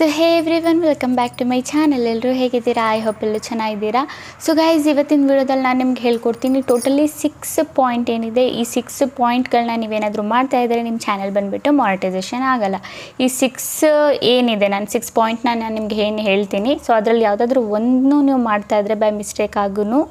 So hey everyone, welcome back to my channel. ಎಲ್ಲರೂ ಹೇಗಿದ್ದೀರಾ? I hope ಎಲ್ಲರೂ ಚೆನ್ನಾಗಿದ್ದೀರಾ. ಸೊ ಗೈಸ್, ಇವತ್ತಿನ ವಿಡಿಯೋದಲ್ಲಿ ನಾನು ನಿಮ್ಗೆ ಹೇಳ್ಕೊಡ್ತೀನಿ ಟೋಟಲಿ 6 ಪಾಯಿಂಟ್ ಏನಿದೆ. ಈ 6 ಪಾಯಿಂಟ್ಗಳನ್ನ ನೀವೇನಾದರೂ ಮಾಡ್ತಾ ಇದ್ದರೆ ನಿಮ್ಮ ಚಾನಲ್ ಬಂದುಬಿಟ್ಟು ಮಾನಿಟೈಸೇಷನ್ ಆಗೋಲ್ಲ. ಈ 6 ಏನಿದೆ, ನಾನು 6 ಪಾಯಿಂಟ್ನ ನಾನು ನಿಮ್ಗೆ ಏನು ಹೇಳ್ತೀನಿ. ಸೊ ಅದರಲ್ಲಿ ಯಾವುದಾದ್ರೂ ಒಂದು ನೀವು ಮಾಡ್ತಾ ಇದ್ದರೆ ಬೈ ಮಿಸ್ಟೇಕ್ ಆಗೂ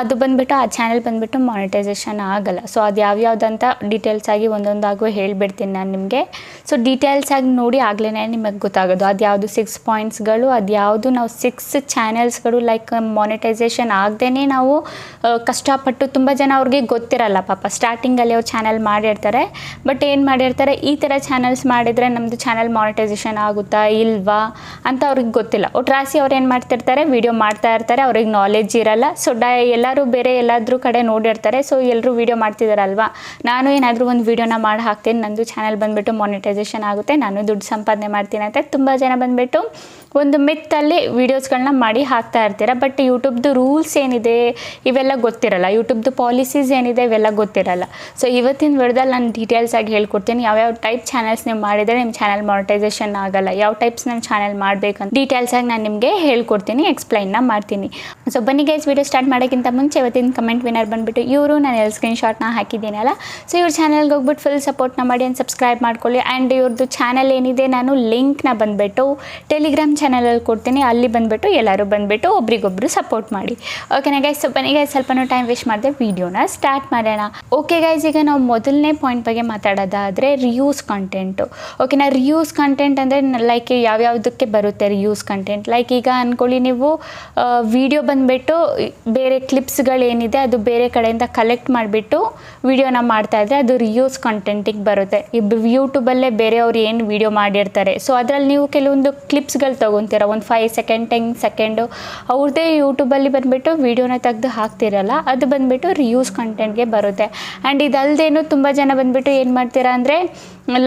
ಅದು ಬಂದುಬಿಟ್ಟು ಆ ಚಾನಲ್ ಬಂದುಬಿಟ್ಟು ಮಾನಿಟೈಸೇಷನ್ ಆಗೋಲ್ಲ. ಸೊ ಅದು ಯಾವ್ಯಾವುದಂತ ಡೀಟೇಲ್ಸಾಗಿ ಒಂದೊಂದಾಗೂ ಹೇಳಿಬಿಡ್ತೀನಿ ನಾನು ನಿಮಗೆ. ಸೊ ಡೀಟೇಲ್ಸಾಗಿ ನೋಡಿ ಆಗಲೇ ನಿಮಗೆ ಗೊತ್ತಾಗೋದು ಅದು ಯಾವುದು 6 ಪಾಯಿಂಟ್ಸ್ಗಳು, ಅದು ಯಾವುದು ನಾವು 6 ಚಾನೆಲ್ಸ್ಗಳು ಲೈಕ್ ಮಾನಿಟೈಸೇಷನ್ ಆಗದೇ ನಾವು ಕಷ್ಟಪಟ್ಟು, ತುಂಬ ಜನ ಅವ್ರಿಗೆ ಗೊತ್ತಿರಲ್ಲ ಪಾಪ, ಸ್ಟಾರ್ಟಿಂಗಲ್ಲಿ ಅವ್ರು ಚಾನಲ್ ಮಾಡಿರ್ತಾರೆ. ಬಟ್ ಏನು ಮಾಡಿರ್ತಾರೆ, ಈ ಥರ ಚಾನಲ್ಸ್ ಮಾಡಿದರೆ ನಮ್ಮದು ಚಾನಲ್ ಮಾನಿಟೈಸೇಷನ್ ಆಗುತ್ತಾ ಇಲ್ವಾ ಅಂತ ಅವ್ರಿಗೆ ಗೊತ್ತಿಲ್ಲ. ಒಟ್ರಾಸಿ ಅವ್ರು ಏನು ಮಾಡ್ತಿರ್ತಾರೆ, ವೀಡಿಯೋ ಮಾಡ್ತಾ ಇರ್ತಾರೆ, ಅವ್ರಿಗೆ ನಾಲೆಡ್ಜ್ ಇರಲ್ಲ. ಸೊ ಎಲ್ಲರೂ ಬೇರೆ ಎಲ್ಲಾದರೂ ಕಡೆ ನೋಡಿರ್ತಾರೆ. ಸೊ ಎಲ್ಲರೂ ವೀಡಿಯೋ ಮಾಡ್ತಿದ್ದಾರಲ್ವಾ, ನಾನು ಏನಾದರೂ ಒಂದು ವೀಡಿಯೋನ ಮಾಡಿ ಹಾಕ್ತೀನಿ, ನಂದು ಚಾನಲ್ ಬಂದುಬಿಟ್ಟು ಮಾನಿಟೈಸೇಷನ್ ಆಗುತ್ತೆ, ನಾನು ದುಡ್ಡು ಸಂಪಾದನೆ ಮಾಡ್ತೀನಿ ಅಂತ ತುಂಬ ಜನ ಬಂದುಬಿಟ್ಟು ಒಂದು ಮಿತ್ತಲ್ಲಿ ವೀಡಿಯೋಸ್ಗಳನ್ನ ಮಾಡಿ ಹಾಕ್ತಾ ಇರ್ತೀರ. ಬಟ್ ಯೂಟ್ಯೂಬ್ದು ರೂಲ್ಸ್ ಏನಿದೆ ಇವೆಲ್ಲ ಗೊತ್ತಿರಲ್ಲ, ಯೂಟ್ಯೂಬ್ದು ಪಾಲಿಸೀಸ್ ಏನಿದೆ ಇವೆಲ್ಲ ಗೊತ್ತಿರಲ್ಲ. ಸೊ ಇವತ್ತಿನ ವಿಡಿಯೋದಲ್ಲಿ ನಾನು ಡೀಟೇಲ್ಸಾಗಿ ಹೇಳ್ಕೊಡ್ತೀನಿ ಯಾವ್ಯಾವ ಟೈಪ್ ಚಾನಲ್ಸ್ ನೀವು ಮಾಡಿದರೆ ನಿಮ್ಮ ಚಾನಲ್ ಮಾನಿಟೈಸೇಷನ್ ಆಗಲ್ಲ, ಯಾವ ಟೈಪ್ಸ್ ನಮ್ಮ ಚಾನಲ್ ಮಾಡಬೇಕಂತ ಡೀಟೇಲ್ಸಾಗಿ ನಾನು ನಿಮಗೆ ಹೇಳ್ಕೊಡ್ತೀನಿ, ಎಕ್ಸ್ಪ್ಲೈನ್ನ ಮಾಡ್ತೀನಿ. ಸೊ ಬನ್ನಿ ಗೈಸ್, ವಿಡಿಯೋ ಸ್ಟಾರ್ಟ್ ಮಾಡೋಕ್ಕಿಂತ ಮುಂಚೆ ಇವತ್ತಿನ ಕಮೆಂಟ್ ವಿನರ್ ಬಂದುಬಿಟ್ಟು ಇವರು, ನಾನು ಎಲ್ಲ ಸ್ಕ್ರೀನ್ಶಾಟ್ನ ಹಾಕಿದ್ದೀನಲ್ಲ. ಸೊ ಇವ್ರ ಚಾನಲ್ಗೆ ಹೋಗ್ಬಿಟ್ಟು ಫುಲ್ ಸಪೋರ್ಟ್ನ ಮಾಡಿ ಆ್ಯಂಡ್ ಸಬ್ಸ್ಕ್ರೈಬ್ ಮಾಡ್ಕೊಳ್ಳಿ. ಆ್ಯಂಡ್ ಇವ್ರದ್ದು ಚಾನಲ್ ಏನಿದೆ ನಾನು ಲಿಂಕ್ನ ಬಂದುಬಿಟ್ಟು ಟೆಲಿಗ್ರಾಮ್ ಚಾನಲಲ್ಲಿ ಕೊಡ್ತೀನಿ, ಅಲ್ಲಿ ಬಂದುಬಿಟ್ಟು ಎಲ್ಲರೂ ಬಂದುಬಿಟ್ಟು ಒಬ್ರಿಗೊಬ್ರು ಸಪೋರ್ಟ್ ಮಾಡಿ. ಓಕೆನಾ ಗೈಸ್? ಸೊ ಬನ್ನಿ ಗೈಸ್, ಸ್ವಲ್ಪನೂ ಟೈಮ್ ವೇಸ್ಟ್ ಮಾಡಿದೆ, ವೀಡಿಯೋನ ಸ್ಟಾರ್ಟ್ ಮಾಡೋಣ. ಓಕೆ ಗೈಸ್, ಈಗ ನಾವು ಮೊದಲನೇ ಪಾಯಿಂಟ್ ಬಗ್ಗೆ ಮಾತಾಡೋದಾದರೆ ರಿಯೂಸ್ ಕಂಟೆಂಟು. ಓಕೆನಾ, ರಿಯೂಸ್ ಕಂಟೆಂಟ್ ಅಂದರೆ ಲೈಕ್ ಯಾವ್ಯಾವುದಕ್ಕೆ ಬರುತ್ತೆ ರಿಯೂಸ್ ಕಂಟೆಂಟ್. ಲೈಕ್ ಈಗ ಅಂದ್ಕೊಳ್ಳಿ, ನೀವು ವಿಡಿಯೋ ಬಂದುಬಿಟ್ಟು ಬೇರೆ ಕ್ಲಿಪ್ಸ್ಗಳೇನಿದೆ ಅದು ಬೇರೆ ಕಡೆಯಿಂದ ಕಲೆಕ್ಟ್ ಮಾಡಿಬಿಟ್ಟು ವಿಡಿಯೋನ ಮಾಡ್ತಾಯಿದ್ರೆ ಅದು ರಿಯೂಸ್ ಕಂಟೆಂಟಿಗೆ ಬರುತ್ತೆ. ಯೂಟ್ಯೂಬಲ್ಲೇ ಬೇರೆಯವ್ರು ಏನು ವಿಡಿಯೋ ಮಾಡಿರ್ತಾರೆ, ಸೊ ಅದರಲ್ಲಿ ನೀವು ಕೆಲವೊಂದು ಕ್ಲಿಪ್ಸ್ಗಳು ತೊಗೊತೀರ, ಒಂದು 5 ಸೆಕೆಂಡ್ 10 ಸೆಕೆಂಡು ಅವ್ರದ್ದೇ ಯೂಟ್ಯೂಬಲ್ಲಿ ಬಂದುಬಿಟ್ಟು ವೀಡಿಯೋನ ತೆಗೆದು ಹಾಕ್ತಿರಲ್ಲ, ಅದು ಬಂದುಬಿಟ್ಟು ರಿಯೂಸ್ ಕಂಟೆಂಟ್ಗೆ ಬರುತ್ತೆ. ಆ್ಯಂಡ್ ಇದಲ್ದೇನು ತುಂಬ ಜನ ಬಂದುಬಿಟ್ಟು ಏನು ಮಾಡ್ತೀರಾ ಅಂದರೆ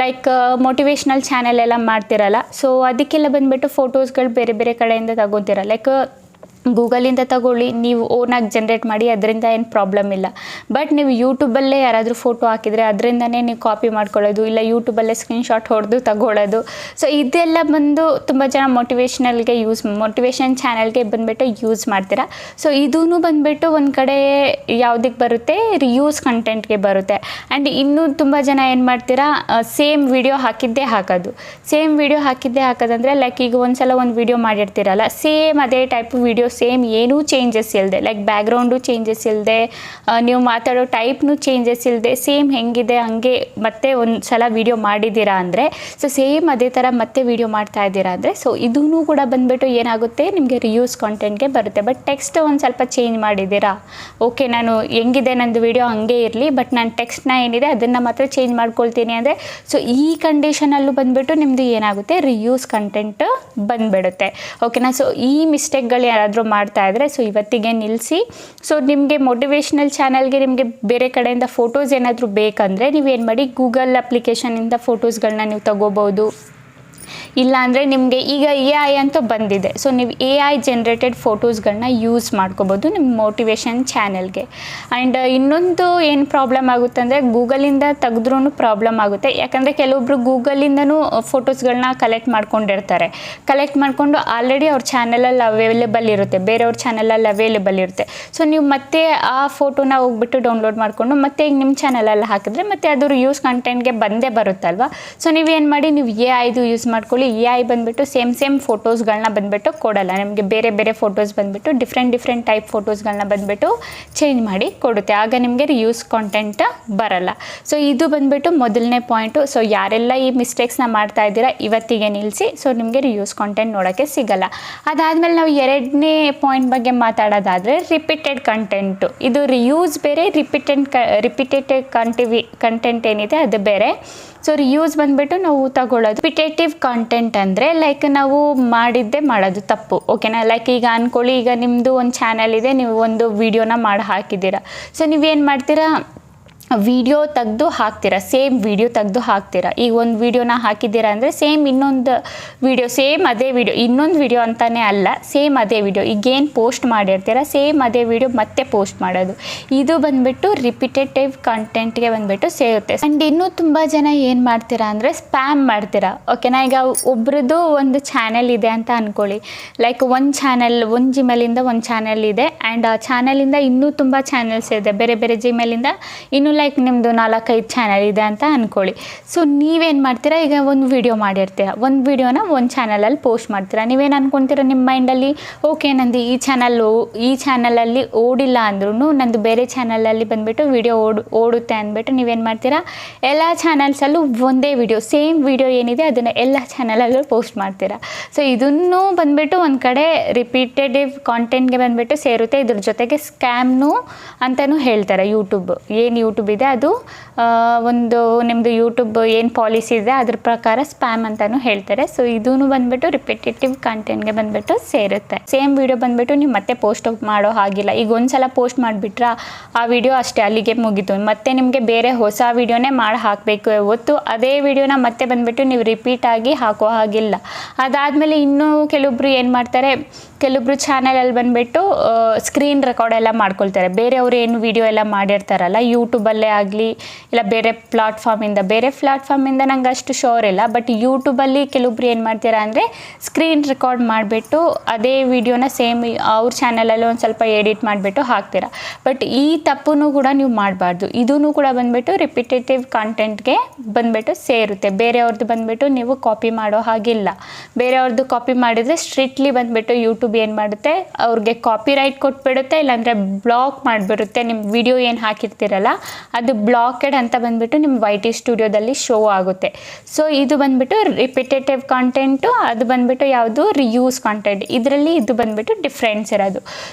ಲೈಕ್ ಮೋಟಿವೇಶ್ನಲ್ ಚಾನೆಲ್ ಎಲ್ಲ ಮಾಡ್ತಿರಲ್ಲ. ಸೊ ಅದಕ್ಕೆಲ್ಲ ಬಂದುಬಿಟ್ಟು ಫೋಟೋಸ್ಗಳು ಬೇರೆ ಬೇರೆ ಕಡೆಯಿಂದ ತಗೊತೀರ. ಲೈಕ್ ಗೂಗಲಿಂದ ತಗೊಳ್ಳಿ, ನೀವು ಓನಾಗಿ ಜನ್ರೇಟ್ ಮಾಡಿ, ಅದರಿಂದ ಏನು ಪ್ರಾಬ್ಲಮ್ ಇಲ್ಲ. ಬಟ್ ನೀವು ಯೂಟ್ಯೂಬಲ್ಲೇ ಯಾರಾದರೂ ಫೋಟೋ ಹಾಕಿದರೆ ಅದರಿಂದನೇ ನೀವು ಕಾಪಿ ಮಾಡ್ಕೊಳ್ಳೋದು, ಇಲ್ಲ ಯೂಟ್ಯೂಬಲ್ಲೇ ಸ್ಕ್ರೀನ್ಶಾಟ್ ಹೊಡೆದು ತಗೊಳ್ಳೋದು. ಸೊ ಇದೆಲ್ಲ ಬಂದು ತುಂಬ ಜನ ಮೋಟಿವೇಶನ್ ಚಾನಲ್ಗೆ ಬಂದುಬಿಟ್ಟು ಯೂಸ್ ಮಾಡ್ತೀರಾ. ಸೊ ಇದೂ ಬಂದುಬಿಟ್ಟು ಒಂದು ಕಡೆ ಯಾವುದಕ್ಕೆ ಬರುತ್ತೆ, ರಿಯೂಸ್ ಕಂಟೆಂಟ್ಗೆ ಬರುತ್ತೆ. ಆ್ಯಂಡ್ ಇನ್ನೂ ತುಂಬ ಜನ ಏನು ಮಾಡ್ತೀರಾ, ಸೇಮ್ ವಿಡಿಯೋ ಹಾಕಿದ್ದೇ ಹಾಕೋದಂದರೆ ಲೈಕ್ ಈಗ ಒಂದು ಸಲ ಒಂದು ವಿಡಿಯೋ ಮಾಡಿರ್ತೀರಲ್ಲ, ಸೇಮ್ ಅದೇ ಟೈಪ್ ವಿಡಿಯೋ, ಸೇಮ್ ಏನೂ ಚೇಂಜಸ್ ಇಲ್ಲದೆ, ಲೈಕ್ ಬ್ಯಾಕ್ಗ್ರೌಂಡು ಚೇಂಜಸ್ ಇಲ್ಲದೆ, ನೀವು ಮಾತಾಡೋ ಟೈಪ್ನು ಚೇಂಜಸ್ ಇಲ್ಲದೆ, ಸೇಮ್ ಹೆಂಗಿದೆ ಹಂಗೆ ಮತ್ತೆ ಒಂದು ಸಲ ವೀಡಿಯೋ ಮಾಡಿದ್ದೀರಾ ಅಂದರೆ, ಸೊ ಸೇಮ್ ಅದೇ ಥರ ಮತ್ತೆ ವೀಡಿಯೋ ಮಾಡ್ತಾ ಇದ್ದೀರಾ ಅಂದರೆ, ಸೊ ಇದೂ ಕೂಡ ಬಂದುಬಿಟ್ಟು ಏನಾಗುತ್ತೆ, ನಿಮಗೆ ರಿಯೂಸ್ ಕಾಂಟೆಂಟ್ಗೆ ಬರುತ್ತೆ. ಬಟ್ ಟೆಕ್ಸ್ಟ್ ಒಂದು ಸ್ವಲ್ಪ ಚೇಂಜ್ ಮಾಡಿದ್ದೀರಾ, ಓಕೆ ನಾನು ಹೆಂಗಿದೆ ನಂದು ವೀಡಿಯೋ ಹಂಗೆ ಇರಲಿ, ಬಟ್ ನಾನು ಟೆಕ್ಸ್ಟ್ನ ಏನಿದೆ ಅದನ್ನು ಮಾತ್ರ ಚೇಂಜ್ ಮಾಡ್ಕೊಳ್ತೀನಿ ಅಂದರೆ, ಸೊ ಈ ಕಂಡೀಷನಲ್ಲೂ ಬಂದುಬಿಟ್ಟು ನಿಮ್ಮದು ಏನಾಗುತ್ತೆ, ರಿಯೂಸ್ ಕಂಟೆಂಟ್ ಬಂದುಬಿಡುತ್ತೆ. ಓಕೆನಾ? ಸೊ ಈ ಮಿಸ್ಟೇಕ್ಗಳು ಯಾರಾದರೂ ಮಾಡ್ತಾ ಇದ್ದರೆ ಸೊ ಇವತ್ತಿಗೆ ನಿಲ್ಲಿಸಿ. ಸೊ ನಿಮಗೆ ಮೋಟಿವೇಶ್ನಲ್ ಚಾನಲ್ಗೆ ನಿಮಗೆ ಬೇರೆ ಕಡೆಯಿಂದ ಫೋಟೋಸ್ ಏನಾದರೂ ಬೇಕಂದರೆ ನೀವೇನು ಮಾಡಿ, ಗೂಗಲ್ ಅಪ್ಲಿಕೇಶನಿಂದ ಫೋಟೋಸ್ಗಳನ್ನ ನೀವು ತಗೋಬೋದು. ಇಲ್ಲ ಅಂದರೆ ನಿಮಗೆ ಈಗ AI ಅಂತೂ ಬಂದಿದೆ, ಸೊ ನೀವು AI ಜನ್ರೇಟೆಡ್ ಫೋಟೋಸ್ಗಳನ್ನ ಯೂಸ್ ಮಾಡ್ಕೋಬೋದು ನಿಮ್ಮ ಮೋಟಿವೇಶನ್ ಚಾನಲ್ಗೆ. ಆ್ಯಂಡ್ ಇನ್ನೊಂದು ಏನು ಪ್ರಾಬ್ಲಮ್ ಆಗುತ್ತೆ ಅಂದರೆ, ಗೂಗಲಿಂದ ತೆಗೆದ್ರೂ ಪ್ರಾಬ್ಲಮ್ ಆಗುತ್ತೆ. ಯಾಕಂದರೆ ಕೆಲವೊಬ್ಬರು ಗೂಗಲಿಂದನೂ ಫೋಟೋಸ್ಗಳನ್ನ ಕಲೆಕ್ಟ್ ಮಾಡಿಕೊಂಡು ಆಲ್ರೆಡಿ ಅವ್ರ ಚಾನಲಲ್ಲಿ ಅವೈಲೇಬಲ್ ಇರುತ್ತೆ, ಬೇರೆಯವ್ರ ಚಾನಲಲ್ಲಿ ಅವೈಲೇಬಲ್ ಇರುತ್ತೆ. ಸೊ ನೀವು ಮತ್ತೆ ಆ ಫೋಟೋನ ಹೋಗ್ಬಿಟ್ಟು ಡೌನ್ಲೋಡ್ ಮಾಡಿಕೊಂಡು ಮತ್ತೆ ಈಗ ನಿಮ್ಮ ಚಾನಲಲ್ಲಿ ಹಾಕಿದ್ರೆ ಮತ್ತೆ ಅದು ರಿಯೂಸ್ ಕಂಟೆಂಟ್ಗೆ ಬಂದೇ ಬರುತ್ತಲ್ವ. ಸೊ ನೀವೇನು ಮಾಡಿ, ನೀವು AIದು ಯೂಸ್ ಮಾಡ್ಕೊಳ್ಳಿ. AI ಬಂದುಬಿಟ್ಟು ಸೇಮ್ ಫೋಟೋಸ್ಗಳನ್ನ ಬಂದುಬಿಟ್ಟು ಕೊಡಲ್ಲ ನಿಮಗೆ, ಬೇರೆ ಫೋಟೋಸ್ ಬಂದುಬಿಟ್ಟು ಡಿಫ್ರೆಂಟ್ ಟೈಪ್ ಫೋಟೋಸ್ಗಳನ್ನ ಬಂದುಬಿಟ್ಟು ಚೇಂಜ್ ಮಾಡಿ ಕೊಡುತ್ತೆ, ಆಗ ನಿಮಗೆ ರಿಯೂಸ್ ಕಾಂಟೆಂಟ್ ಬರಲ್ಲ. ಸೊ ಇದು ಬಂದುಬಿಟ್ಟು ಮೊದಲನೇ ಪಾಯಿಂಟು. ಸೊ ಯಾರೆಲ್ಲ ಈ ಮಿಸ್ಟೇಕ್ಸ್ನ ಮಾಡ್ತಾ ಇದ್ದೀರಾ ಇವತ್ತಿಗೆ ನಿಲ್ಲಿಸಿ, ಸೊ ನಿಮಗೆ ರಿಯೂಸ್ ಕಾಂಟೆಂಟ್ ನೋಡೋಕ್ಕೆ ಸಿಗಲ್ಲ. ಅದಾದಮೇಲೆ ನಾವು ಎರಡನೇ ಪಾಯಿಂಟ್ ಬಗ್ಗೆ ಮಾತಾಡೋದಾದರೆ ರಿಪೀಟೆಡ್ ಕಂಟೆಂಟು. ಇದು ರಿಯೂಸ್ ಬೇರೆ, ರಿಪೀಟೆಡ್ ಕಂಟೆಂಟ್ ಏನಿದೆ ಅದು ಬೇರೆ. ಸೊ ರಿಯೂಸ್ ಬಂದುಬಿಟ್ಟು ನಾವು ತಗೊಳ್ಳೋದು. ರಿಪಿಟೇಟಿವ್ ಕಂಟೆಂಟ್ ಅಂದರೆ ಲೈಕ್ ನಾವು ಮಾಡಿದ್ದೇ ಮಾಡೋದು ತಪ್ಪು. ಓಕೆನಾ? ಲೈಕ್ ಈಗ ಅಂದ್ಕೊಳ್ಳಿ, ಈಗ ನಿಮ್ಮದು ಒಂದು ಚಾನಲ್ ಇದೆ, ನೀವು ಒಂದು ವೀಡಿಯೋನ ಮಾಡಿ ಹಾಕಿದ್ದೀರಾ. ಸೊ ನೀವೇನು ಮಾಡ್ತೀರಾ, ವಿಡಿಯೋ ತೆಗೆದು ಹಾಕ್ತೀರಾ, ಸೇಮ್ ವಿಡಿಯೋ ತೆಗೆದು ಹಾಕ್ತೀರಾ. ಈಗ ಒಂದು ವಿಡಿಯೋನ ಹಾಕಿದ್ದೀರಾ ಅಂದರೆ ಸೇಮ್ ಇನ್ನೊಂದು ವಿಡಿಯೋ, ಸೇಮ್ ಅದೇ ವಿಡಿಯೋ, ಇನ್ನೊಂದು ವಿಡಿಯೋ ಅಂತಲೇ ಅಲ್ಲ, ಸೇಮ್ ಅದೇ ವಿಡಿಯೋ ಈಗೇನು ಪೋಸ್ಟ್ ಮಾಡಿರ್ತೀರ ಸೇಮ್ ಅದೇ ವಿಡಿಯೋ ಮತ್ತೆ ಪೋಸ್ಟ್ ಮಾಡೋದು. ಇದು ಬಂದುಬಿಟ್ಟು ರಿಪಿಟೇಟಿವ್ ಕಂಟೆಂಟ್ಗೆ ಬಂದುಬಿಟ್ಟು ಸೇರುತ್ತೆ. ಆ್ಯಂಡ್ ಇನ್ನೂ ತುಂಬ ಜನ ಏನು ಮಾಡ್ತೀರಾ ಅಂದರೆ ಸ್ಪ್ಯಾಮ್ ಮಾಡ್ತೀರಾ. ಓಕೆನಾ, ಈಗ ಒಬ್ರದ್ದು ಒಂದು ಚಾನೆಲ್ ಇದೆ ಅಂತ ಅಂದ್ಕೊಳ್ಳಿ, ಲೈಕ್ ಒಂದು ಚಾನೆಲ್, ಒಂದು ಜಿಮೇಲಿಂದ ಒಂದು ಚಾನೆಲ್ ಇದೆ ಆ್ಯಂಡ್ ಆ ಚಾನಲಿಂದ ಇನ್ನೂ ತುಂಬ ಚಾನೆಲ್ಸ್ ಇದೆ, ಬೇರೆ ಬೇರೆ ಜಿಮೇಲಿಂದ ಇನ್ನೂ ಲೈಕ್ ನಿಮ್ಮದು 4-5 ಚಾನಲ್ ಇದೆ ಅಂತ ಅಂದ್ಕೊಳ್ಳಿ. ಸೊ ನೀವೇನು ಮಾಡ್ತೀರಾ, ಈಗ ಒಂದು ವಿಡಿಯೋ ಮಾಡಿರ್ತೀರ, ಒಂದು ವಿಡಿಯೋನ ಒಂದು ಚಾನಲಲ್ಲಿ ಪೋಸ್ಟ್ ಮಾಡ್ತೀರಾ. ನೀವೇನು ಅಂದ್ಕೊತೀರ ನಿಮ್ಮ ಮೈಂಡಲ್ಲಿ, ಓಕೆ ನಂದು ಈ ಚಾನಲಲ್ಲಿ ಓಡಿಲ್ಲ ಅಂದ್ರೂ ನಂದು ಬೇರೆ ಚಾನಲಲ್ಲಿ ಬಂದುಬಿಟ್ಟು ವಿಡಿಯೋ ಓಡುತ್ತೆ ಅಂದ್ಬಿಟ್ಟು ನೀವೇನು ಮಾಡ್ತೀರಾ, ಎಲ್ಲ ಚಾನಲ್ಸಲ್ಲೂ ಒಂದೇ ವಿಡಿಯೋ, ಸೇಮ್ ವಿಡಿಯೋ ಏನಿದೆ ಅದನ್ನು ಎಲ್ಲ ಚಾನಲಲ್ಲೂ ಪೋಸ್ಟ್ ಮಾಡ್ತೀರಾ. ಸೊ ಇದನ್ನು ಬಂದುಬಿಟ್ಟು ಒಂದು ಕಡೆ ರಿಪೀಟೆಟಿವ್ ಕಾಂಟೆಂಟ್ಗೆ ಬಂದುಬಿಟ್ಟು ಸೇರುತ್ತೆ. ಇದ್ರ ಜೊತೆಗೆ ಸ್ಕ್ಯಾಮ್ನು ಅಂತಲೂ ಹೇಳ್ತಾರೆ. ಏನು ಯೂಟ್ಯೂಬ್ ಇದೆ ಅದು ಒಂದು ನಿಮ್ಮದು ಯೂಟ್ಯೂಬ್ ಏನು ಪಾಲಿಸಿ ಇದೆ ಅದ್ರ ಪ್ರಕಾರ ಸ್ಪ್ಯಾಮ್ ಅಂತಲೂ ಹೇಳ್ತಾರೆ. ಸೊ ಇದೂ ಬಂದುಬಿಟ್ಟು ರಿಪಿಟೇಟಿವ್ ಕಂಟೆಂಟ್ಗೆ ಬಂದುಬಿಟ್ಟು ಸೇರುತ್ತೆ. ಸೇಮ್ ವಿಡಿಯೋ ಬಂದುಬಿಟ್ಟು ನೀವು ಮತ್ತೆ ಪೋಸ್ಟ್ ಮಾಡೋ ಹಾಗಿಲ್ಲ. ಈಗ ಒಂದು ಸಲ ಪೋಸ್ಟ್ ಮಾಡಿಬಿಟ್ರೆ ಆ ವಿಡಿಯೋ ಅಷ್ಟೇ ಅಲ್ಲಿಗೆ ಮುಗೀತು, ಮತ್ತೆ ನಿಮಗೆ ಬೇರೆ ಹೊಸ ವಿಡಿಯೋನೇ ಮಾಡಿ ಹಾಕಬೇಕು ಹೊತ್ತು ಅದೇ ವಿಡಿಯೋನ ಮತ್ತೆ ಬಂದುಬಿಟ್ಟು ನೀವು ರಿಪೀಟಾಗಿ ಹಾಕೋ ಹಾಗಿಲ್ಲ. ಅದಾದಮೇಲೆ ಇನ್ನೂ ಕೆಲವೊಬ್ರು ಏನು ಮಾಡ್ತಾರೆ, ಕೆಲವೊಬ್ರು ಚಾನಲಲ್ಲಿ ಬಂದುಬಿಟ್ಟು ಸ್ಕ್ರೀನ್ ರೆಕಾರ್ಡ್ ಎಲ್ಲ ಮಾಡ್ಕೊಳ್ತಾರೆ. ಬೇರೆಯವರು ಏನು ವಿಡಿಯೋ ಎಲ್ಲ ಮಾಡಿರ್ತಾರಲ್ಲ ಯೂಟ್ಯೂಬಲ್ಲೇ ಆಗಲಿ ಇಲ್ಲ ಬೇರೆ ಪ್ಲಾಟ್ಫಾರ್ಮಿಂದ ನಂಗೆ ಅಷ್ಟು ಶೋರ್ ಇಲ್ಲ, ಬಟ್ ಯೂಟ್ಯೂಬಲ್ಲಿ ಕೆಲವೊಬ್ರು ಏನು ಮಾಡ್ತೀರಾ ಅಂದರೆ ಸ್ಕ್ರೀನ್ ರೆಕಾರ್ಡ್ ಮಾಡಿಬಿಟ್ಟು ಅದೇ ವಿಡಿಯೋನ ಸೇಮ್ ಅವ್ರ ಚಾನಲಲ್ಲಿ ಒಂದು ಸ್ವಲ್ಪ ಎಡಿಟ್ ಮಾಡಿಬಿಟ್ಟು ಹಾಕ್ತೀರಾ. ಬಟ್ ಈ ತಪ್ಪು ಕೂಡ ನೀವು ಮಾಡಬಾರ್ದು. ಇದೂ ಕೂಡ ಬಂದುಬಿಟ್ಟು ರಿಪಿಟೇಟಿವ್ ಕಂಟೆಂಟ್ಗೆ ಬಂದುಬಿಟ್ಟು ಸೇರುತ್ತೆ. ಬೇರೆಯವ್ರದ್ದು ಬಂದುಬಿಟ್ಟು ನೀವು ಕಾಪಿ ಮಾಡೋ ಹಾಗಿಲ್ಲ. ಬೇರೆಯವ್ರದ್ದು ಕಾಪಿ ಮಾಡಿದರೆ ಸ್ಟ್ರಿಕ್ಟ್ಲಿ ಬಂದುಬಿಟ್ಟು ಯೂಟ್ಯೂಬ್ ಏನು ಮಾಡುತ್ತೆ, ಅವ್ರಿಗೆ ಕಾಪಿರೈಟ್ ಕೊಟ್ಬಿಡುತ್ತೆ, ಇಲ್ಲಾಂದರೆ ಬ್ಲಾಕ್ ಮಾಡಿಬಿಡುತ್ತೆ. ನಿಮ್ಮ ವಿಡಿಯೋ ಏನು ಹಾಕಿರ್ತೀರಲ್ಲ ಅದು ಬ್ಲಾಕೆಡ್ ಅಂತ ಬಂದುಬಿಟ್ಟು ನಿಮ್ಮ YT ಸ್ಟುಡಿಯೋದಲ್ಲಿ ಶೋ ಆಗುತ್ತೆ. ಸೊ ಇದು ಬಂದುಬಿಟ್ಟು ರಿಪಿಟೇಟಿವ್ ಕಂಟೆಂಟು, ಅದು ಬಂದುಬಿಟ್ಟು ಯಾವುದು ರಿಯೂಸ್ ಕಂಟೆಂಟ್. ಇದರಲ್ಲಿ ಇದು ಬಂದುಬಿಟ್ಟು ಡಿಫ್ರೆನ್ಸ್ ಇರೋದು.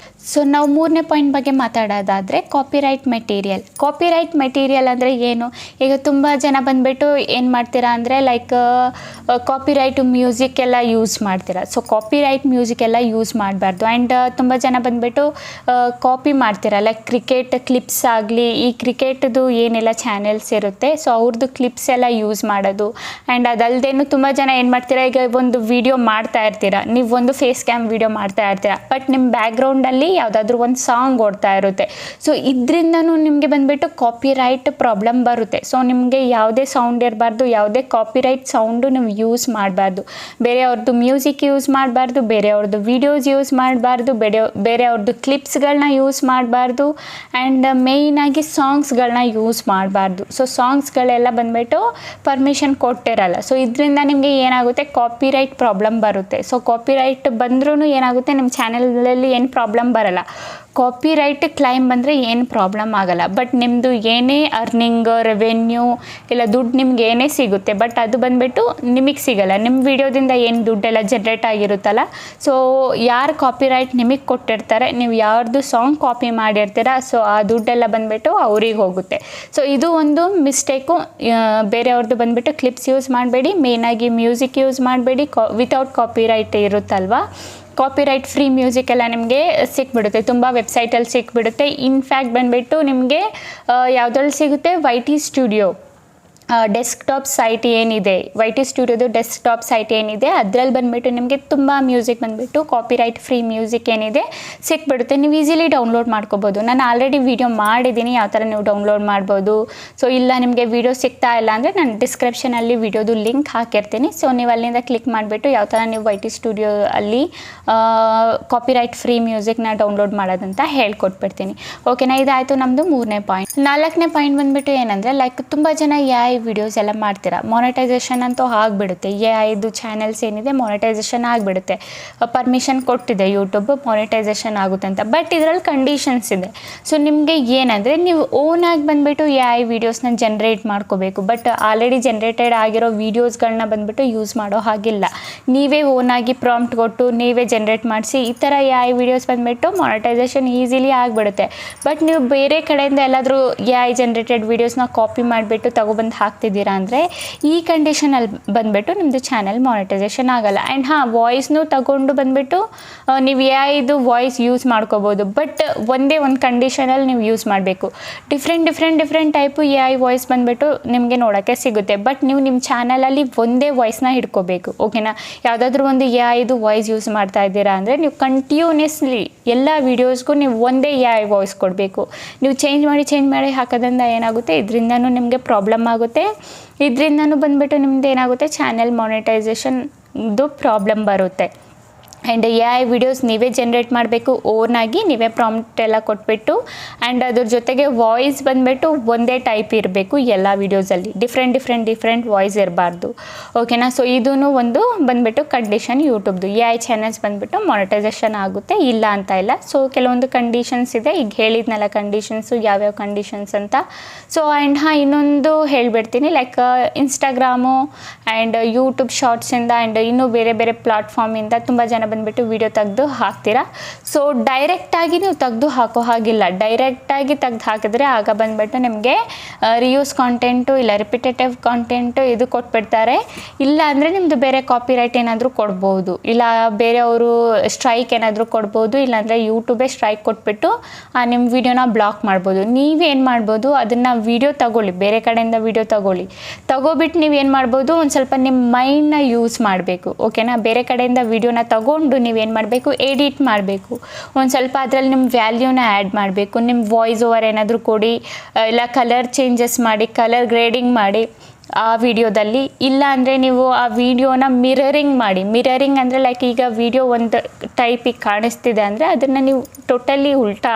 ಸೊ ನಾವು 3ನೇ ಪಾಯಿಂಟ್ ಬಗ್ಗೆ ಮಾತಾಡೋದಾದರೆ ಕಾಪಿರೈಟ್ ಮೆಟೀರಿಯಲ್ ಅಂದರೆ ಏನು. ಈಗ ತುಂಬ ಜನ ಬಂದುಬಿಟ್ಟು ಏನು ಮಾಡ್ತೀರಾ ಅಂದರೆ ಲೈಕ್ ಕಾಪಿರೈಟ್ ಮ್ಯೂಸಿಕ್ ಎಲ್ಲ ಯೂಸ್ ಮಾಡ್ತೀರಾ. ಸೊ ಕಾಪಿರೈಟ್ ಮ್ಯೂಸಿಕ್ ಎಲ್ಲ ಯೂಸ್ ಮಾಡಬಾರ್ದು. ಆ್ಯಂಡ್ ತುಂಬ ಜನ ಬಂದುಬಿಟ್ಟು ಕಾಪಿ ಮಾಡ್ತೀರಾ, ಲೈಕ್ ಕ್ರಿಕೆಟ್ ಕ್ಲಿಪ್ಸ್ ಆಗಲಿ, ಈ ಕ್ರಿಕೆಟ್ದು ಏನೆಲ್ಲ ಚಾನೆಲ್ಸ್ ಇರುತ್ತೆ ಸೊ ಅವ್ರದ್ದು ಕ್ಲಿಪ್ಸ್ ಎಲ್ಲ ಯೂಸ್ ಮಾಡೋದು. ಆ್ಯಂಡ್ ಅದಲ್ಲದೇನು ತುಂಬ ಜನ ಏನು ಮಾಡ್ತೀರಾ, ಈಗ ಒಂದು ವಿಡಿಯೋ ಮಾಡ್ತಾ ಇರ್ತೀರಾ, ನೀವು ಒಂದು ಫೇಸ್ ಕ್ಯಾಮ್ ವಿಡಿಯೋ ಮಾಡ್ತಾ ಇರ್ತೀರಾ, ಬಟ್ ನಿಮ್ಮ ಬ್ಯಾಕ್ಗ್ರೌಂಡಲ್ಲಿ ಯಾವುದಾದ್ರೂ ಒಂದು ಸಾಂಗ್ ಓಡ್ತಾ ಇರುತ್ತೆ. ಸೊ ಇದರಿಂದನೂ ನಿಮಗೆ ಬಂದುಬಿಟ್ಟು ಕಾಪಿರೈಟ್ ಪ್ರಾಬ್ಲಮ್ ಬರುತ್ತೆ. ಸೊ ನಿಮಗೆ ಯಾವುದೇ ಸೌಂಡ್ ಇರಬಾರ್ದು, ಯಾವುದೇ ಕಾಪಿರೈಟ್ ಸೌಂಡು ನೀವು ಯೂಸ್ ಮಾಡಬಾರ್ದು. ಬೇರೆಯವ್ರದ್ದು ಮ್ಯೂಸಿಕ್ ಯೂಸ್ ಮಾಡಬಾರ್ದು, ಬೇರೆಯವ್ರದ್ದು ವೀಡಿಯೋಸ್ ಯೂಸ್ ಮಾಡಬಾರ್ದು, ಬೇರೆಯವ್ರದ್ದು ಕ್ಲಿಪ್ಸ್ಗಳನ್ನ ಯೂಸ್ ಮಾಡಬಾರ್ದು. ಆ್ಯಂಡ್ ಮೇಯ್ನಾಗಿ ಸಾಂಗ್ಸ್ಗಳನ್ನ ಯೂಸ್ ಮಾಡಬಾರ್ದು. ಸೊ ಸಾಂಗ್ಸ್ಗಳೆಲ್ಲ ಬಂದುಬಿಟ್ಟು ಪರ್ಮಿಷನ್ ಕೊಟ್ಟಿರಲ್ಲ. ಸೊ ಇದರಿಂದ ನಿಮಗೆ ಏನಾಗುತ್ತೆ, ಕಾಪಿರೈಟ್ ಪ್ರಾಬ್ಲಮ್ ಬರುತ್ತೆ. ಸೊ ಕಾಪಿರೈಟ್ ಬಂದ್ರೂ ಏನಾಗುತ್ತೆ, ನಿಮ್ಮ ಚಾನಲಲ್ಲಿ ಏನು ಪ್ರಾಬ್ಲಮ್ ಬರಲ್ಲ. ಕಾಪಿರೈಟ್ ಕ್ಲೈಮ್ ಬಂದರೆ ಏನು ಪ್ರಾಬ್ಲಮ್ ಆಗಲ್ಲ. ಬಟ್ ನಿಮ್ಮದು ಏನೇ ಅರ್ನಿಂಗ್ ರೆವೆನ್ಯೂ ಇಲ್ಲ ದುಡ್ಡು ನಿಮ್ಗೆ ಏನೇ ಸಿಗುತ್ತೆ, ಬಟ್ ಅದು ಬಂದುಬಿಟ್ಟು ನಿಮಗೆ ಸಿಗಲ್ಲ. ನಿಮ್ಮ ವಿಡಿಯೋದಿಂದ ಏನು ದುಡ್ಡೆಲ್ಲ ಜನ್ರೇಟ್ ಆಗಿರುತ್ತಲ್ಲ, ಸೊ ಯಾರು ಕಾಪಿರೈಟ್ ನಿಮಗೆ ಕೊಟ್ಟಿರ್ತಾರೆ, ನೀವು ಯಾರ್ದು ಸಾಂಗ್ ಕಾಪಿ ಮಾಡಿರ್ತೀರ, ಸೊ ಆ ದುಡ್ಡೆಲ್ಲ ಬಂದುಬಿಟ್ಟು ಅವ್ರಿಗೆ ಹೋಗುತ್ತೆ. ಸೊ ಇದು ಒಂದು ಮಿಸ್ಟೇಕು. ಬೇರೆಯವ್ರದ್ದು ಬಂದುಬಿಟ್ಟು ಕ್ಲಿಪ್ಸ್ ಯೂಸ್ ಮಾಡಬೇಡಿ, ಮೇಯ್ನಾಗಿ ಮ್ಯೂಸಿಕ್ ಯೂಸ್ ಮಾಡಬೇಡಿ. ವಿತೌಟ್ ಕಾಪಿರೈಟ್ ಇರುತ್ತಲ್ವ, ಕಾಪಿರೈಟ್ ಫ್ರೀ ಮ್ಯೂಸಿಕ್ ಎಲ್ಲ ನಿಮಗೆ ಸಿಕ್ಬಿಡುತ್ತೆ, ತುಂಬ ವೆಬ್ಸೈಟಲ್ಲಿ ಸಿಕ್ಬಿಡುತ್ತೆ. ಇನ್ಫ್ಯಾಕ್ಟ್ ಬಂದುಬಿಟ್ಟು ನಿಮಗೆ ಯಾವುದ್ರಲ್ಲಿ ಸಿಗುತ್ತೆ, YT ಸ್ಟುಡಿಯೋ ಡೆಸ್ಕ್ಟಾಪ್ ಸೈಟ್ ಏನಿದೆ, YT ಸ್ಟುಡಿಯೋದು ಡೆಸ್ಕ್ಟಾಪ್ ಸೈಟ್ ಏನಿದೆ ಅದರಲ್ಲಿ ಬಂದುಬಿಟ್ಟು ನಿಮಗೆ ತುಂಬ ಮ್ಯೂಸಿಕ್ ಬಂದುಬಿಟ್ಟು ಕಾಪಿರೈಟ್ ಫ್ರೀ ಮ್ಯೂಸಿಕ್ ಏನಿದೆ ಸಿಕ್ಬಿಡುತ್ತೆ. ನೀವು ಈಸಿಲಿ ಡೌನ್ಲೋಡ್ ಮಾಡ್ಕೋಬೋದು. ನಾನು ಆಲ್ರೆಡಿ ವಿಡಿಯೋ ಮಾಡಿದ್ದೀನಿ ಯಾವ ಥರ ನೀವು ಡೌನ್ಲೋಡ್ ಮಾಡ್ಬೋದು. ಸೊ ಇಲ್ಲ ನಿಮಗೆ ವಿಡಿಯೋ ಸಿಗ್ತಾ ಇಲ್ಲ ಅಂದರೆ ನಾನು ಡಿಸ್ಕ್ರಿಪ್ಷನಲ್ಲಿ ವಿಡಿಯೋದು ಲಿಂಕ್ ಹಾಕಿರ್ತೀನಿ. ಸೊ ನೀವು ಅಲ್ಲಿಂದ ಕ್ಲಿಕ್ ಮಾಡಿಬಿಟ್ಟು ಯಾವ ಥರ ನೀವು YT ಸ್ಟುಡಿಯೋ ಅಲ್ಲಿ ಕಾಪಿರೈಟ್ ಫ್ರೀ ಮ್ಯೂಸಿಕ್ನ ಡೌನ್ಲೋಡ್ ಮಾಡೋದಂತ ಹೇಳ್ಕೊಟ್ಬಿಡ್ತೀನಿ. ಓಕೆನಾ, ಇದಾಯಿತು ನಮ್ಮದು 3ನೇ ಪಾಯಿಂಟ್. 4ನೇ ಪಾಯಿಂಟ್ ಬಂದುಬಿಟ್ಟು ಏನಂದರೆ ಲೈಕ್ ತುಂಬ ಜನ AI ವಿಡಿಯೋಸ್ ಎಲ್ಲ ಮಾಡ್ತೀರಾ, ಮಾನಿಟೈಸೇಷನ್ ಅಂತೂ ಆಗಿಬಿಡುತ್ತೆ. AI ಚಾನೆಲ್ಸ್ ಏನಿದೆ ಮಾನಿಟೈಸೇಷನ್ ಆಗಿಬಿಡುತ್ತೆ. ಪರ್ಮಿಷನ್ ಕೊಟ್ಟಿದೆ ಯೂಟ್ಯೂಬ್ ಮಾನಿಟೈಸೇಷನ್ ಆಗುತ್ತೆ ಅಂತ. ಬಟ್ ಇದರಲ್ಲಿ ಕಂಡೀಷನ್ಸ್ ಇದೆ. ಸೊ ನಿಮಗೆ ಏನಂದರೆ ನೀವು ಓನಾಗಿ ಬಂದುಬಿಟ್ಟು AI ವಿಡಿಯೋಸ್ನ ಜನ್ರೇಟ್ ಮಾಡ್ಕೋಬೇಕು. ಬಟ್ ಆಲ್ರೆಡಿ ಜನ್ರೇಟೆಡ್ ಆಗಿರೋ ವೀಡಿಯೋಸ್ಗಳನ್ನ ಬಂದುಬಿಟ್ಟು ಯೂಸ್ ಮಾಡೋ ಹಾಗಿಲ್ಲ. ನೀವೇ ಓನಾಗಿ ಪ್ರಾಂಪ್ಟ್ ಕೊಟ್ಟು ನೀವೇ ಜನ್ರೇಟ್ ಮಾಡಿಸಿ ಈ ಥರ AI ವಿಡಿಯೋಸ್ ಬಂದುಬಿಟ್ಟು ಮಾನಿಟೈಸೇಷನ್ ಈಸಿಲಿ ಆಗಿಬಿಡುತ್ತೆ. ಬಟ್ ನೀವು ಬೇರೆ ಕಡೆಯಿಂದ ಎಲ್ಲಾದರೂ AI ಜನ್ರೇಟೆಡ್ ವೀಡಿಯೋಸ್ನ ಕಾಪಿ ಮಾಡಿಬಿಟ್ಟು ತಗೊಬಂದು ಹಾಕ್ತಿದ್ದೀರಾ ಅಂದರೆ ಈ ಕಂಡೀಷನಲ್ಲಿ ಬಂದುಬಿಟ್ಟು ನಿಮ್ಮದು ಚಾನಲ್ ಮಾನಿಟೈಸೇಷನ್ ಆಗಲ್ಲ. ಆ್ಯಂಡ್ ವಾಯ್ಸ್ನೂ ತಗೊಂಡು ಬಂದುಬಿಟ್ಟು ನೀವು AI ವಾಯ್ಸ್ ಯೂಸ್ ಮಾಡ್ಕೋಬೋದು. ಬಟ್ ಒಂದೇ ಒಂದು ಕಂಡೀಷನಲ್ಲಿ ನೀವು ಯೂಸ್ ಮಾಡಬೇಕು. ಡಿಫ್ರೆಂಟ್ ಟೈಪು AI ವಾಯ್ಸ್ ಬಂದುಬಿಟ್ಟು ನಿಮಗೆ ನೋಡೋಕ್ಕೆ ಸಿಗುತ್ತೆ. ಬಟ್ ನೀವು ನಿಮ್ಮ ಚಾನಲಲ್ಲಿ ಒಂದೇ ವಾಯ್ಸ್ನ ಹಿಡ್ಕೋಬೇಕು. ಓಕೆನಾ? ಯಾವುದಾದ್ರೂ ಒಂದು AI ವಾಯ್ಸ್ ಯೂಸ್ ಮಾಡ್ತಾ ಇದ್ದೀರಾ ಅಂದರೆ ನೀವು ಕಂಟಿನ್ಯೂಸ್ಲಿ ಎಲ್ಲ ವೀಡಿಯೋಸ್ಗೂ ನೀವು ಒಂದೇ AI ವಾಯ್ಸ್ ಕೊಡಬೇಕು. ನೀವು ಚೇಂಜ್ ಮಾಡಿ ಹಾಕೋದ್ರಿಂದ ಏನಾಗುತ್ತೆ, ಇದರಿಂದನೂ ನಿಮಗೆ ಪ್ರಾಬ್ಲಮ್ ಆಗುತ್ತೆ. ಇದರಿಂದನೂ ಬಂದುಬಿಟ್ಟು ನಿಮ್ದು ಏನಾಗುತ್ತೆ, ಚಾನೆಲ್ ಮಾನಿಟೈಸೇಷನ್ದು ಪ್ರಾಬ್ಲಮ್ ಬರುತ್ತೆ. ಆ್ಯಂಡ್ AI ವಿಡಿಯೋಸ್ ನೀವೇ ಜನ್ರೇಟ್ ಮಾಡಬೇಕು, ಓನಾಗಿ ನೀವೇ ಪ್ರಾಂಪ್ಟ್ ಎಲ್ಲ ಕೊಟ್ಬಿಟ್ಟು. ಆ್ಯಂಡ್ ಅದ್ರ ಜೊತೆಗೆ ವಾಯ್ಸ್ ಬಂದುಬಿಟ್ಟು ಒಂದೇ ಟೈಪ್ ಇರಬೇಕು ಎಲ್ಲ ವೀಡಿಯೋಸಲ್ಲಿ. ಡಿಫ್ರೆಂಟ್ ವಾಯ್ಸ್ ಇರಬಾರ್ದು. ಓಕೆನಾ? ಸೊ ಇದೂ ಒಂದು ಬಂದುಬಿಟ್ಟು ಕಂಡೀಷನ್ ಯೂಟ್ಯೂಬ್ದು. AI ಚಾನಲ್ಸ್ ಬಂದುಬಿಟ್ಟು ಮಾನಿಟೈಸೇಷನ್ ಆಗುತ್ತೆ, ಇಲ್ಲ ಅಂತ ಇಲ್ಲ. ಸೊ ಕೆಲವೊಂದು ಕಂಡೀಷನ್ಸ್ ಇದೆ, ಈಗ ಹೇಳಿದ್ನಲ್ಲ ಕಂಡೀಷನ್ಸು, ಯಾವ್ಯಾವ ಕಂಡೀಷನ್ಸ್ ಅಂತ. ಸೊ ಆ್ಯಂಡ್ ಇನ್ನೊಂದು ಹೇಳಿಬಿಡ್ತೀನಿ, ಲೈಕ್ ಇನ್ಸ್ಟಾಗ್ರಾಮು ಆ್ಯಂಡ್ ಯೂಟ್ಯೂಬ್ ಶಾರ್ಟ್ಸಿಂದ ಆ್ಯಂಡ್ ಇನ್ನೂ ಬೇರೆ ಪ್ಲಾಟ್ಫಾರ್ಮಿಂದ ತುಂಬ ಜನ ಬಂದುಬಿಟ್ಟು ವಿಡಿಯೋ ತೆಗೆದು ಹಾಕ್ತೀರಾ. ಸೊ ಡೈರೆಕ್ಟಾಗಿ ನೀವು ತೆಗೆದು ಹಾಕೋ ಹಾಗಿಲ್ಲ. ಡೈರೆಕ್ಟಾಗಿ ತೆಗೆದು ಹಾಕಿದ್ರೆ ಆಗ ಬಂದುಬಿಟ್ಟು ನಿಮಗೆ ರಿಯೂಸ್ ಕಾಂಟೆಂಟು ಇಲ್ಲ ರಿಪಿಟೇಟಿವ್ ಕಾಂಟೆಂಟು ಇದು ಕೊಟ್ಬಿಡ್ತಾರೆ. ಇಲ್ಲ ಅಂದರೆ ನಿಮ್ಮದು ಬೇರೆ ಕಾಪಿರೈಟ್ ಏನಾದರೂ ಕೊಡ್ಬೋದು, ಇಲ್ಲ ಬೇರೆಯವರು ಸ್ಟ್ರೈಕ್ ಏನಾದರೂ ಕೊಡ್ಬೋದು. ಇಲ್ಲಾಂದರೆ ಯೂಟ್ಯೂಬೇ ಸ್ಟ್ರೈಕ್ ಕೊಟ್ಬಿಟ್ಟು ನಿಮ್ಮ ವಿಡಿಯೋನ ಬ್ಲಾಕ್ ಮಾಡ್ಬೋದು. ನೀವೇನು ಮಾಡ್ಬೋದು, ಅದನ್ನು ವಿಡಿಯೋ ತಗೊಳ್ಳಿ, ಬೇರೆ ಕಡೆಯಿಂದ ವಿಡಿಯೋ ತಗೋಬಿಟ್ಟು ನೀವೇನು ಮಾಡ್ಬೋದು, ಒಂದು ಸ್ವಲ್ಪ ನಿಮ್ಮ ಮೈಂಡ್ನ ಯೂಸ್ ಮಾಡಬೇಕು. ಓಕೆನಾ? ಬೇರೆ ಕಡೆಯಿಂದ ವಿಡಿಯೋನ ತಗೊಂಡು ನೀವೇನು ಮಾಡಬೇಕು, ಎಡಿಟ್ ಮಾಡಬೇಕು. ಒಂದು ಸ್ವಲ್ಪ ಅದರಲ್ಲಿ ನಿಮ್ಮ ವ್ಯಾಲ್ಯೂನ ಆ್ಯಡ್ ಮಾಡಬೇಕು. ನಿಮ್ಮ ವಾಯ್ಸ್ ಓವರ್ ಏನಾದರೂ ಕೊಡಿ, ಇಲ್ಲ ಕಲರ್ ಚೇಂಜಸ್ ಮಾಡಿ, ಕಲರ್ ಗ್ರೇಡಿಂಗ್ ಮಾಡಿ ಆ ವಿಡಿಯೋದಲ್ಲಿ. ಇಲ್ಲ ಅಂದರೆ ನೀವು ಆ ವಿಡಿಯೋನ ಮಿರರಿಂಗ್ ಮಾಡಿ. ಮಿರರಿಂಗ್ ಅಂದರೆ ಲೈಕ್ ಈಗ ವಿಡಿಯೋ ಒಂದು ಟೈಪಿಗೆ ಕಾಣಿಸ್ತಿದೆ ಅಂದರೆ ಅದನ್ನು ನೀವು ಟೋಟಲಿ ಉಲ್ಟಾ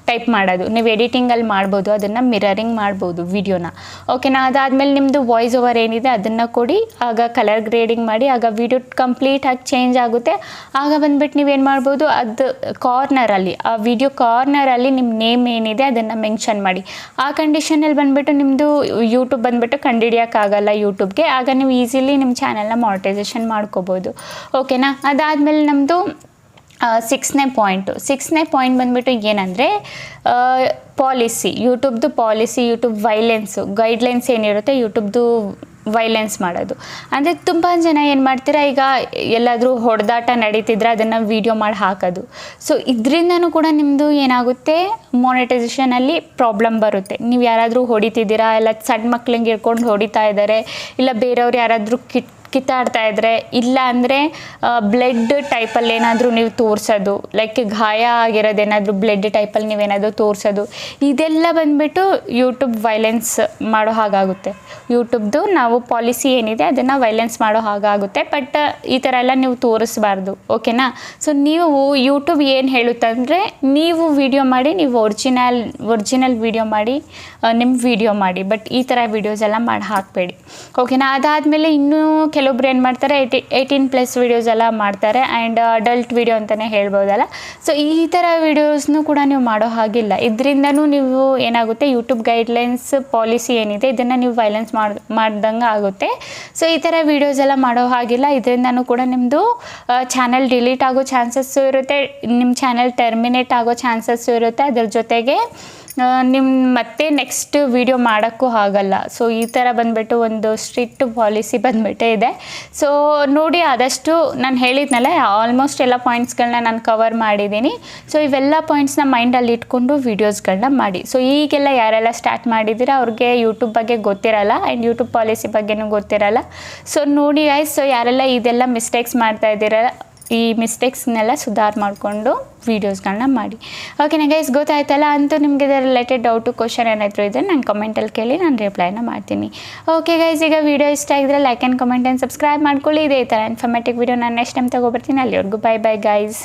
ಟೈಪ್ ಮಾಡೋದು ನೀವು ಎಡಿಟಿಂಗಲ್ಲಿ ಮಾಡ್ಬೋದು. ಅದನ್ನು ಮಿರರಿಂಗ್ ಮಾಡ್ಬೋದು ವಿಡಿಯೋನ. ಓಕೆನಾ? ಅದಾದಮೇಲೆ ನಿಮ್ಮದು ವಾಯ್ಸ್ ಓವರ್ ಏನಿದೆ ಅದನ್ನು ಕೊಡಿ, ಆಗ ಕಲರ್ ಗ್ರೇಡಿಂಗ್ ಮಾಡಿ, ಆಗ ವಿಡಿಯೋ ಕಂಪ್ಲೀಟಾಗಿ ಚೇಂಜ್ ಆಗುತ್ತೆ. ಆಗ ಬಂದುಬಿಟ್ಟು ನೀವೇನು ಮಾಡ್ಬೋದು, ಅದು ಕಾರ್ನರಲ್ಲಿ, ಆ ವಿಡಿಯೋ ಕಾರ್ನರಲ್ಲಿ ನಿಮ್ಮ ನೇಮ್ ಏನಿದೆ ಅದನ್ನು ಮೆನ್ಷನ್ ಮಾಡಿ. ಆ ಕಂಡೀಷನಲ್ಲಿ ಬಂದುಬಿಟ್ಟು ನಿಮ್ಮದು ಯೂಟ್ಯೂಬ್ ಬಂದುಬಿಟ್ಟು ಕಂಡುಹಿಡಿಯೋಕ್ಕಾಗಲ್ಲ ಯೂಟ್ಯೂಬ್ಗೆ. ಆಗ ನೀವು ಈಸಿಲಿ ನಿಮ್ಮ ಚಾನಲ್ನ ಮಾನಿಟೈಸೇಷನ್ ಮಾಡ್ಕೋಬೋದು. ಓಕೆನಾ? ಅದಾದಮೇಲೆ ನಮ್ಮದು ಸಿಕ್ಸ್ನೇ ಪಾಯಿಂಟ್ ಬಂದುಬಿಟ್ಟು ಏನಂದರೆ ಪಾಲಿಸಿ, ಯೂಟ್ಯೂಬ್ದು ಪಾಲಿಸಿ, ಯೂಟ್ಯೂಬ್ ಗೈಡ್ಲೈನ್ಸ್ ಏನಿರುತ್ತೆ ಯೂಟ್ಯೂಬ್ದು ವೈಲೆನ್ಸ್ ಮಾಡೋದು. ಅಂದರೆ ತುಂಬ ಜನ ಏನು ಮಾಡ್ತೀರಾ, ಈಗ ಎಲ್ಲಾದರೂ ಹೊಡೆದಾಟ ನಡೀತಿದ್ರೆ ಅದನ್ನು ವೀಡಿಯೋ ಮಾಡಿ ಹಾಕೋದು. ಸೊ ಇದರಿಂದನೂ ಕೂಡ ನಿಮ್ಮದು ಏನಾಗುತ್ತೆ, ಮಾನಿಟೈಸೇಷನಲ್ಲಿ ಪ್ರಾಬ್ಲಮ್ ಬರುತ್ತೆ. ನೀವು ಯಾರಾದರೂ ಹೊಡಿತಿದ್ದೀರಾ, ಇಲ್ಲ ಸಣ್ಣ ಮಕ್ಳಿಗೆ ಹಿಡ್ಕೊಂಡು ಹೊಡಿತಾ ಇದ್ದಾರೆ, ಇಲ್ಲ ಬೇರೆಯವ್ರು ಯಾರಾದರೂ ಕಿತ್ತಾಡ್ತಾ ಇದ್ದರೆ, ಇಲ್ಲ ಅಂದರೆ ಬ್ಲಡ್ ಟೈಪಲ್ಲಿ ಏನಾದರೂ ನೀವು ತೋರಿಸೋದು, ಲೈಕ್ ಗಾಯ ಆಗಿರೋದೇನಾದರೂ ಬ್ಲಡ್ ಟೈಪಲ್ಲಿ ನೀವೇನಾದರೂ ತೋರಿಸೋದು, ಇದೆಲ್ಲ ಬಂದುಬಿಟ್ಟು ಯೂಟ್ಯೂಬ್ ವೈಲೆನ್ಸ್ ಮಾಡೋ ಹಾಗಾಗುತ್ತೆ. ಯೂಟ್ಯೂಬ್ದು ನಾವು ಪಾಲಿಸಿ ಏನಿದೆ ಅದನ್ನು ವೈಲೆನ್ಸ್ ಮಾಡೋ ಹಾಗಾಗುತ್ತೆ. ಬಟ್ ಈ ಥರ ಎಲ್ಲ ನೀವು ತೋರಿಸ್ಬಾರ್ದು. ಓಕೆನಾ? ಸೊ ನೀವು ಯೂಟ್ಯೂಬ್ ಏನು ಹೇಳುತ್ತಂದರೆ, ನೀವು ವಿಡಿಯೋ ಮಾಡಿ, ನೀವು ಒರಿಜಿನಲ್ ವಿಡಿಯೋ ಮಾಡಿ, ನಿಮ್ಮ ವಿಡಿಯೋ ಮಾಡಿ. ಬಟ್ ಈ ಥರ ವೀಡಿಯೋಸ್ ಎಲ್ಲ ಮಾಡಿ ಹಾಕಬೇಡಿ. ಓಕೆನಾ? ಅದಾದಮೇಲೆ ಇನ್ನೂ ಕೆಲವೊಬ್ರು ಏನು ಮಾಡ್ತಾರೆ, 18+ ವೀಡಿಯೋಸ್ ಎಲ್ಲ ಮಾಡ್ತಾರೆ. ಆ್ಯಂಡ್ ಅಡಲ್ಟ್ ವೀಡಿಯೋ ಅಂತಲೇ ಹೇಳ್ಬೋದಲ್ಲ. ಸೊ ಈ ಥರ ವೀಡಿಯೋಸ್ನೂ ಕೂಡ ನೀವು ಮಾಡೋ ಹಾಗಿಲ್ಲ. ಇದರಿಂದನೂ ನೀವು ಏನಾಗುತ್ತೆ, ಯೂಟ್ಯೂಬ್ ಗೈಡ್ಲೈನ್ಸ್ ಪಾಲಿಸಿ ಏನಿದೆ ಇದನ್ನು ನೀವು ವೈಲೆನ್ಸ್ ಮಾಡ್ದಂಗೆ ಆಗುತ್ತೆ. ಸೊ ಈ ಥರ ವೀಡಿಯೋಸ್ ಎಲ್ಲ ಮಾಡೋ ಹಾಗಿಲ್ಲ. ಇದರಿಂದನೂ ಕೂಡ ನಿಮ್ಮದು ಚಾನಲ್ ಡಿಲೀಟ್ ಆಗೋ ಚಾನ್ಸಸ್ಸು ಇರುತ್ತೆ, ನಿಮ್ಮ ಚಾನಲ್ ಟರ್ಮಿನೇಟ್ ಆಗೋ ಚಾನ್ಸಸ್ಸು ಇರುತ್ತೆ. ಅದ್ರ ಜೊತೆಗೆ ನಿಮ್ಮ ಮತ್ತೆ ನೆಕ್ಸ್ಟ್ ವೀಡಿಯೋ ಮಾಡೋಕ್ಕೂ ಆಗಲ್ಲ. ಸೊ ಈ ಥರ ಬಂದುಬಿಟ್ಟು ಒಂದು ಸ್ಟ್ರಿಕ್ಟ್ ಪಾಲಿಸಿ ಬಂದುಬಿಟ್ಟೇ ಇದೆ. ಸೊ ನೋಡಿ, ಆದಷ್ಟು ನಾನು ಹೇಳಿದ್ನಲ್ಲ, ಆಲ್ಮೋಸ್ಟ್ ಎಲ್ಲ ಪಾಯಿಂಟ್ಸ್ಗಳನ್ನ ನಾನು ಕವರ್ ಮಾಡಿದ್ದೀನಿ. ಸೊ ಇವೆಲ್ಲ ಪಾಯಿಂಟ್ಸ್ನ ಮೈಂಡಲ್ಲಿ ಇಟ್ಕೊಂಡು ವೀಡಿಯೋಸ್ಗಳನ್ನ ಮಾಡಿ. ಸೊ ಈಗೆಲ್ಲ ಯಾರೆಲ್ಲ ಸ್ಟಾರ್ಟ್ ಮಾಡಿದ್ದೀರಾ ಅವ್ರಿಗೆ ಯೂಟ್ಯೂಬ್ ಬಗ್ಗೆ ಗೊತ್ತಿರಲ್ಲ, ಆ್ಯಂಡ್ ಯೂಟ್ಯೂಬ್ ಪಾಲಿಸಿ ಬಗ್ಗೆನೂ ಗೊತ್ತಿರಲ್ಲ. ಸೊ ನೋಡಿ ಗೈಸ್, ಸೊ ಯಾರೆಲ್ಲ ಇದೆಲ್ಲ ಮಿಸ್ಟೇಕ್ಸ್ ಮಾಡ್ತಾ ಇದ್ದೀರಲ್ಲ, ಈ ಮಿಸ್ಟೇಕ್ಸ್ನೆಲ್ಲ ಸುಧಾರ ಮಾಡಿಕೊಂಡು ವೀಡಿಯೋಸ್ಗಳನ್ನ ಮಾಡಿ. ಓಕೆನಾ ಗೈಸ್? ಗೊತ್ತಾಯ್ತಲ್ಲ? ಅಂತೂ ನಿಮಗೆ ಇದರ ರಿಲೇಟೆಡ್ ಡೌಟು ಕ್ವಶನ್ ಏನಾದರೂ ಇದ್ದರೆ ನಾನು ಕಮೆಂಟಲ್ಲಿ ಕೇಳಿ ನಾನು ರಿಪ್ಲೈನ ಮಾಡ್ತೀನಿ. ಓಕೆ ಗೈಸ್, ಈಗ ವೀಡಿಯೋ ಇಷ್ಟ ಆಗಿದ್ರೆ like and comment and subscribe ಮಾಡ್ಕೊಳ್ಳಿ. ಇದೇ ಥರ ಇನ್ಫಾರ್ಮೇಟಿವ್ ವೀಡಿಯೋ ನಾನು ನೆಕ್ಸ್ಟ್ ಟೈಮ್ ತೊಗೊಬರ್ತೀನಿ. ಅಲ್ಲಿವರೆಗೂ ಬೈ ಗೈಸ್.